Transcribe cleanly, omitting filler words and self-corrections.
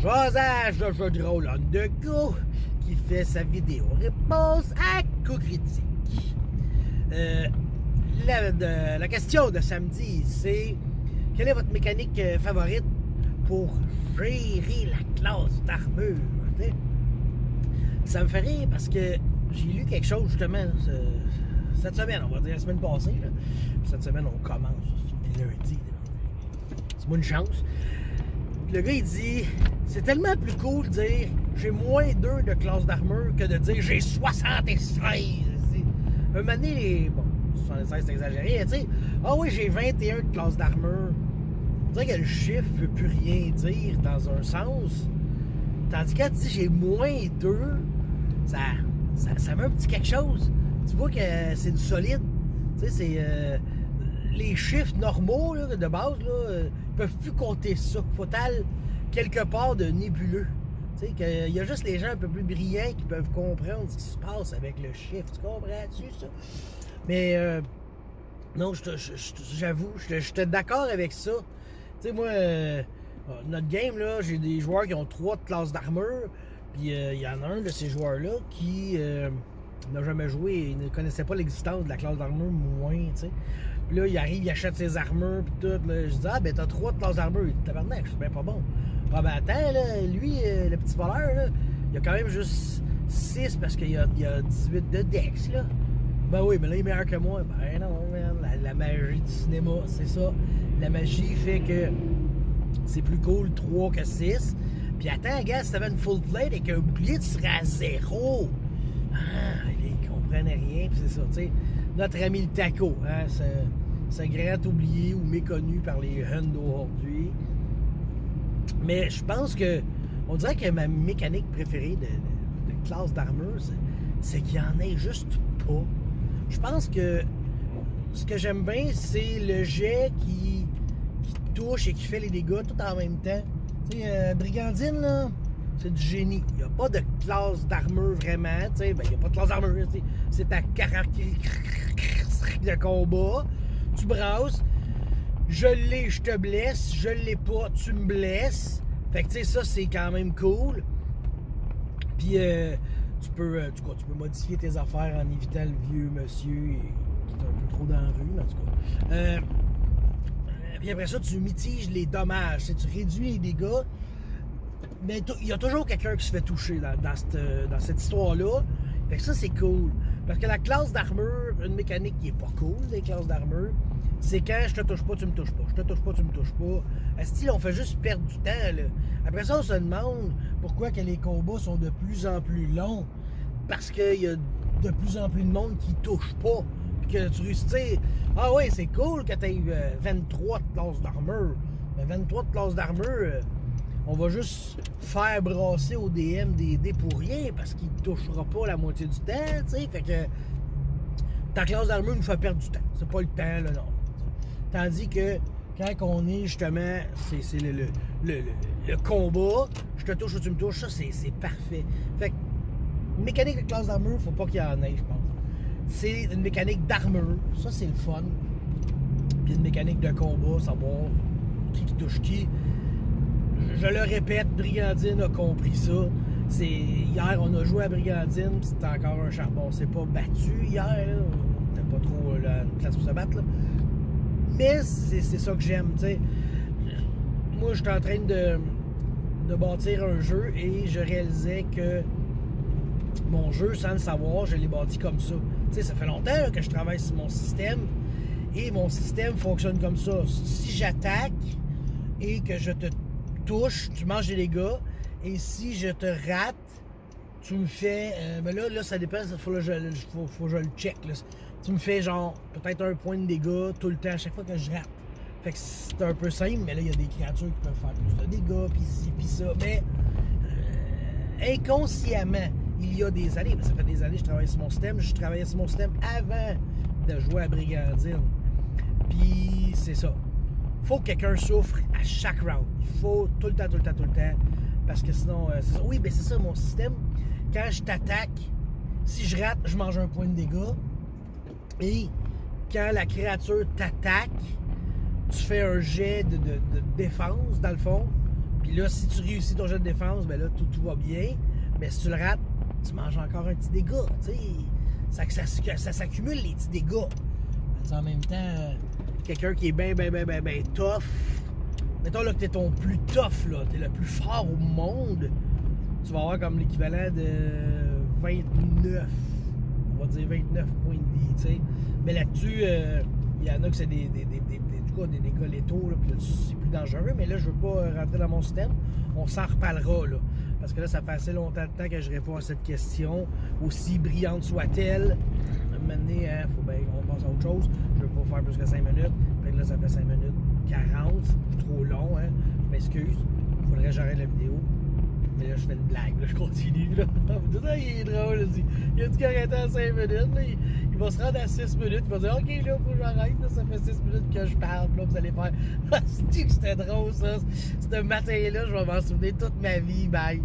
Jasage de jeu de rôle on the go qui fait sa vidéo réponse à coup critique. La question de samedi, c'est quelle est votre mécanique favorite pour gérer la classe d'armure? Ça me fait rire parce que j'ai lu quelque chose justement cette semaine, on va dire la semaine passée. Là. Cette semaine, on commence, c'est lundi. C'est moi une chance. Le gars, il dit, c'est tellement plus cool de dire j'ai moins 2 de classe d'armure que de dire j'ai 76. Un moment donné, bon, 76 c'est exagéré, tu sais. Ah oui, j'ai 21 de classe d'armure. On dirait que le chiffre ne veut plus rien dire dans un sens. Tandis que quand tu dis j'ai moins 2, ça met un petit quelque chose. Tu vois que c'est du solide. Tu sais, c'est. Les chiffres normaux là, de base, là, peuvent plus compter ça. Faut-il quelque part de nébuleux. Tu sais, qu'il y a juste les gens un peu plus brillants qui peuvent comprendre ce qui se passe avec le chiffre. Tu comprends-tu ça? Mais non, j'avoue, j'étais d'accord avec ça. Tu sais, moi, notre game, là, j'ai des joueurs qui ont 3 de classe d'armure. Puis il y en a un de ces joueurs-là qui n'a jamais joué et ne connaissait pas l'existence de la classe d'armure moins, tu sais. Puis là, il arrive, il achète ses armures, puis tout. Là, je dis, ah, ben, t'as 3 de classe d'armure. Il dit, tabarnak, je suis bien pas bon. Ah, ben, attends, là, lui, le petit voleur, là, il a quand même juste 6 parce qu'il y a 18 de Dex, là. Ben oui, mais là, il est meilleur que moi. Ben non, man, la magie du cinéma, c'est ça. La magie fait que c'est plus cool 3 que 6. Puis attends, gars, si t'avais une full plate et qu'un bouclier, tu serais à 0. Ah, ils comprenaient rien, puis c'est ça, tu sais. Notre ami le taco, hein, ce grand oublié ou méconnu par les jeunes d'aujourd'hui. Mais je pense que, on dirait que ma mécanique préférée de classe d'armure, c'est qu'il n'y en ait juste pas. Je pense que ce que j'aime bien, c'est le jet qui touche et qui fait les dégâts tout en même temps. Tu sais, Brigandine, là, c'est du génie. Il n'y a pas de classe d'armure vraiment. Tu sais, ben, il n'y a pas de classe d'armure. C'est ta caractéristique de combat. Tu brasses. Je l'ai, je te blesse. Je l'ai pas, tu me blesses. Fait que, tu sais, ça, c'est quand même cool. Puis, tu peux modifier tes affaires en évitant le vieux monsieur qui est un peu trop dans la rue, en tout cas. Puis après ça, tu mitiges les dommages. Tu réduis les dégâts. Mais il y a toujours quelqu'un qui se fait toucher dans cette histoire-là. Fait que ça, c'est cool. Parce que la classe d'armure, une mécanique qui est pas cool, les classes d'armure, c'est quand je te touche pas, tu me touches pas. Je te touche pas, tu me touches pas. Style, on fait juste perdre du temps, là. Après ça, on se demande pourquoi que les combats sont de plus en plus longs. Parce qu'il y a de plus en plus de monde qui touche pas. Puis que tu réussis, ah ouais, c'est cool que tu aies 23 de classe d'armure. Mais 23 de classe d'armure, on va juste faire brasser au DM des dés pour rien parce qu'il ne touchera pas la moitié du temps, tu sais. Fait que ta classe d'armure nous fait perdre du temps. C'est pas le temps, là, non. Tandis que quand on est justement, c'est le combat, je te touche ou tu me touches, ça, c'est parfait. Fait que, mécanique de classe d'armure, faut pas qu'il y en ait, je pense. C'est une mécanique d'armure, ça, c'est le fun. Puis une mécanique de combat, savoir qui touche qui. Je le répète, Brigandine a compris ça. Hier, on a joué à Brigandine, c'était encore un charbon. On s'est pas battu hier, là. C'était pas trop la place pour se battre, là. Mais c'est ça que j'aime, tu sais. Moi, j'étais en train de bâtir un jeu et je réalisais que mon jeu, sans le savoir, je l'ai bâti comme ça. Tu sais, ça fait longtemps là, que je travaille sur mon système et mon système fonctionne comme ça. Si j'attaque et que je te touche, tu manges des dégâts. Et si je te rate, tu me fais... mais là, ça dépend, faut que je le check. Là. Tu me fais genre peut-être 1 point de dégâts tout le temps à chaque fois que je rate. Fait que c'est un peu simple, mais là, il y a des créatures qui peuvent faire plus de dégâts, puis ci, puis ça. Mais inconsciemment, il y a des années, ça fait des années que je travaille sur mon système. Je travaillais sur mon système avant de jouer à Brigandine. Puis c'est ça. Faut que quelqu'un souffre à chaque round. Il faut tout le temps. Parce que sinon, c'est ça. Oui, ben c'est ça mon système. Quand je t'attaque, si je rate, je mange 1 point de dégâts. Et quand la créature t'attaque, tu fais un jet de défense, dans le fond. Puis là, si tu réussis ton jet de défense, ben là, tout va bien. Mais si tu le rates, tu manges encore un petit dégât. Tu sais, ça s'accumule les petits dégâts. En même temps, quelqu'un qui est ben tough, mettons là que t'es ton plus tough, là, t'es le plus fort au monde, tu vas avoir comme l'équivalent de 29, on va dire 29 points de vie, tu sais. Mais là-dessus, il y en a que c'est des dégâts létaux, là, puis là, c'est plus dangereux, mais là, je veux pas rentrer dans mon système. On s'en reparlera, là. Parce que là, ça fait assez longtemps de temps que je réponds à cette question, aussi brillante soit-elle. Maintenant, hein, faut bien qu'on passe à autre chose. Je veux pas faire plus que 5 minutes. Fait que là, ça fait 5 minutes 40. C'est trop long, hein. Je m'excuse. Faudrait que j'arrête la vidéo. Mais là, je fais une blague. Là, je continue. Là. Tout ça, il est drôle. Là. Il a dit qu'il arrêtait à 5 minutes. Là. Il va se rendre à 6 minutes. Il va dire OK, là, faut que j'arrête. Là. Ça fait 6 minutes que je parle. Là, vous allez faire. C'était drôle, ça. Ce matin-là, je vais m'en souvenir toute ma vie. Bye.